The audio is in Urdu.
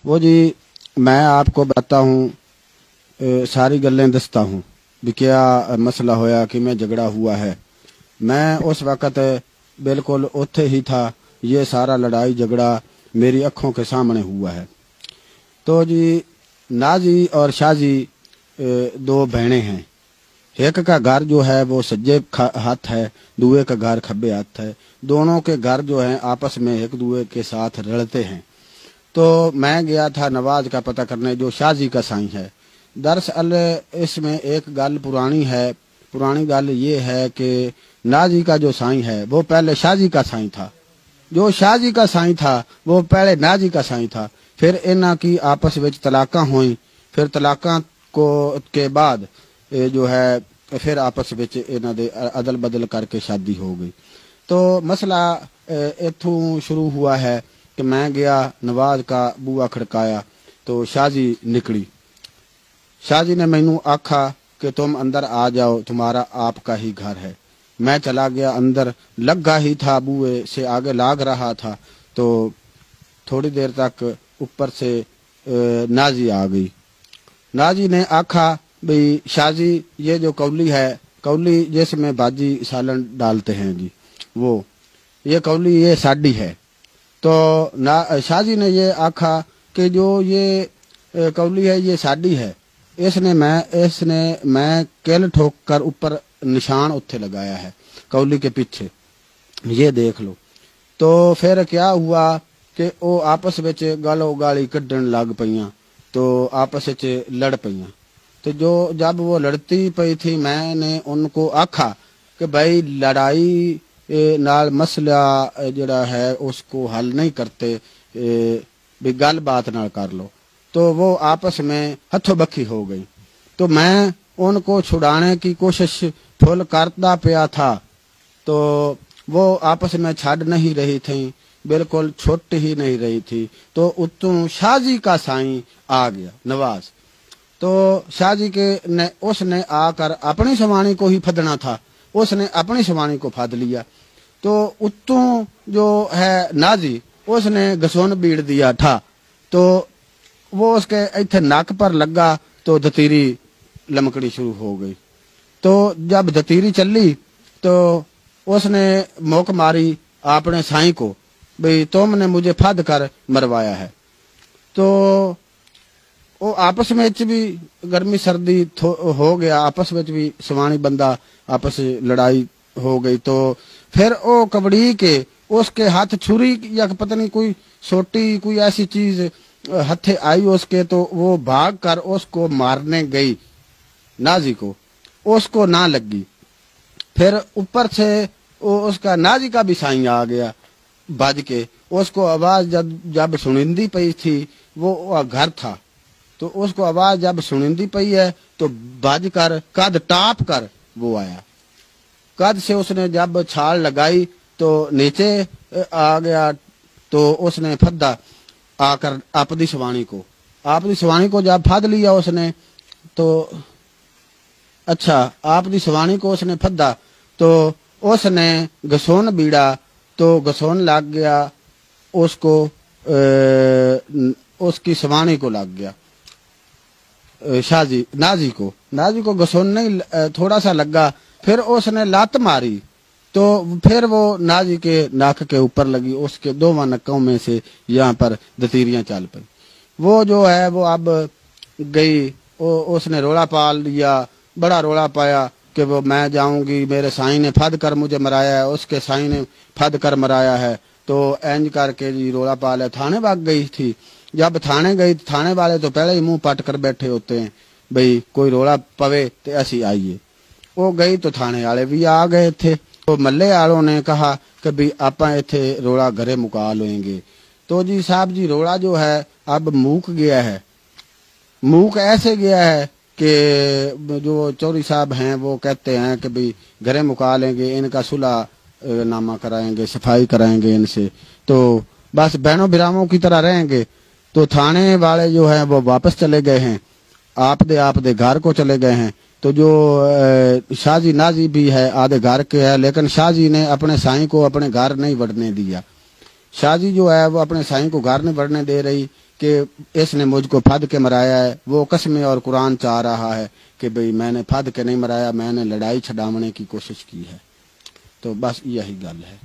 وہ جی میں آپ کو بتاتا ہوں، ساری گلیں دستا ہوں بھی کیا مسئلہ ہویا کہ میں جھگڑا ہوا ہے۔ میں اس وقت بالکل اوتھے ہی تھا، یہ سارا لڑائی جھگڑا میری آنکھوں کے سامنے ہوا ہے۔ تو جی نازی اور شازی دو بہنیں ہیں، ایک کا گھر جو ہے وہ سجے ہاتھ ہے، دوے کا گھر کھبے ہاتھ ہے، دونوں کے گھر جو ہیں آپس میں ایک دوے کے ساتھ رلتے ہیں۔ تو میں گیا تھا نواز کا پتہ کرنے جو شازی کا سائیں ہے۔ دراصل اس میں ایک گل پرانی گل یہ ہے کہ نازی کا جو سائیں ہے وہ پہلے شازی کا سائیں تھا، جو شازی کا سائیں تھا وہ پہلے نازی کا سائیں تھا۔ پھر انہاں کی آپس وچ طلاقاں ہوئیں، پھر طلاقاں کے بعد جو ہے پھر آپس وچ انہاں دے عدل بدل کر کے شادی ہو گئی۔ تو مسئلہ ایتھوں شروع ہوا ہے کہ میں گیا نواز کا بوا کھڑکایا تو شازی نکلی۔ شازی نے مینوں آکھا کہ تم اندر آ جاؤ، تمہارا آپ کا ہی گھر ہے۔ میں چلا گیا اندر، لگا ہی تھا بوئے سے آگے لاگ رہا تھا تو تھوڑی دیر تک اوپر سے نازی آ گئی۔ نازی نے آکھا بھئی شازی یہ جو کولی ہے، کولی جس میں باجی سالن ڈالتے ہیں جی، وہ یہ کولی یہ ساڈی ہے۔ تو شازی نے یہ آکھا کہ جو یہ کولی ہے یہ ساڈی ہے، اس نے میں کل ٹھوک کر اوپر نشان اتھے لگایا ہے کولی کے پیچھے، یہ دیکھ لو۔ تو پھر کیا ہوا کہ وہ آپس وچ گالو گالی کڈن لگ پئیاں، تو آپس وچ لڑ پئیاں۔ تو جب وہ لڑتی پئی تھی میں نے ان کو آکھا کہ بھائی لڑائی نال مسئلہ جڑا ہے اس کو حل نہیں کرتے، بھی گل بات نال کر لو۔ تو وہ آپس میں ہتھوں بکھی ہو گئی۔ تو میں ان کو چھڑانے کی کوشش پھل کرتا پیا تھا تو وہ آپس میں چھڑ نہیں رہی تھیں، بالکل چھٹ ہی نہیں رہی تھی۔ تو اتوں شازی کا سائیں آ گیا نواز، تو شازی اس نے آ کر اپنی سوانی کو ہی پھدنا تھا، اس نے اپنی سوانی کو پھد لیا۔ تو اتوں جو ہے نازی اس نے گسون بیڑ دیا تھا، تو وہ اس کے ایتھے ناک پر لگا تو دتیری لمکڑی شروع ہو گئی۔ تو جب دتیری چلی تو اس نے موک ماری اپنے سائیں کو بھئی تم نے مجھے پھد کر مروایا ہے۔ تو وہ آپس میں بھی گرمی سردی ہو گیا، آپس میں بھی سوانی بندہ آپس لڑائی ہو گئی۔ تو پھر وہ کبڑی کے اس کے ہاتھ چھری یا پتہ نہیں کوئی سوٹی کوئی ایسی چیز ہتھے آئی اس کے، تو وہ بھاگ کر اس کو مارنے گئی نازی کو، اس کو نہ لگی۔ پھر اوپر سے اس کا نازی کا بھی سائیں آ گیا بج کے، اس کو آواز جب سنندی پئی تھی، وہ گھر تھا تو اس کو آواز جب سنندی پئی ہے تو بج کر قد ٹاپ کر وہ آیا، قد سے اس نے جب چھال لگائی تو نیچے آ گیا، تو اس نے پھدا آ کر اپنی سوانی کو جب پھد لیا اس نے، تو اچھا اپنی سوانی کو اس نے پھدا تو اس نے گسون بیڑا تو گسون لگ گیا اس کو، اس کی سوانی کو لگ گیا، نازی کو گسون نہیں تھوڑا سا لگا، پھر اس نے لات ماری تو پھر وہ نازی کے ناک کے اوپر لگی، اس کے دونوں نکوں میں سے یہاں پر دتیریاں چل پئی۔ وہ جو ہے وہ اب گئی، اس نے رولا پال لیا، بڑا رولا پایا کہ وہ میں جاؤں گی، میرے سائیں نے پھد کر مجھے مرایا ہے، اس کے سائیں نے پھد کر مرایا ہے۔ تو اینج کر کے جی رولا پالا، تھانے بھاگ گئی تھی۔ جب تھانے گئی تھانے والے تو پہلے ہی منہ پٹ کر بیٹھے ہوتے ہیں بھئی کوئی رولا پوے تو اسی آئیے۔ وہ گئی تو تھانے والے بھی آ گئے تھے، تو ملے والوں نے کہا کہ بھی آپاں ایتھے رولا گھرے مکا لیں گے۔ تو جی صاحب جی رولا جو ہے اب موک گیا ہے، موک ایسے گیا ہے کہ جو چوری صاحب ہیں وہ کہتے ہیں کہ بھی گھرے مکا لیں گے، ان کا صلح نامہ کرائیں گے، صفائی کرائیں گے ان سے، تو بس بہنوں بھراووں کی طرح رہیں گے۔ تو تھانے والے جو ہیں وہ واپس چلے گئے ہیں، آپ دے گھر کو چلے گئے ہیں۔ تو جو شازی نازی بھی ہے آدھے گھر کے ہے، لیکن شازی نے اپنے سائیں کو اپنے گھر نہیں بڑھنے دیا۔ شازی جو ہے وہ اپنے سائیں کو گھر نہیں بڑھنے دے رہی، کہ اس نے مجھ کو پھد کے مرایا ہے، وہ قسمیں اور قرآن چاہ رہا ہے کہ بھئی میں نے پھد کے نہیں مرایا، میں نے لڑائی چھڈاونے کی کوشش کی ہے۔ تو بس یہی گل ہے۔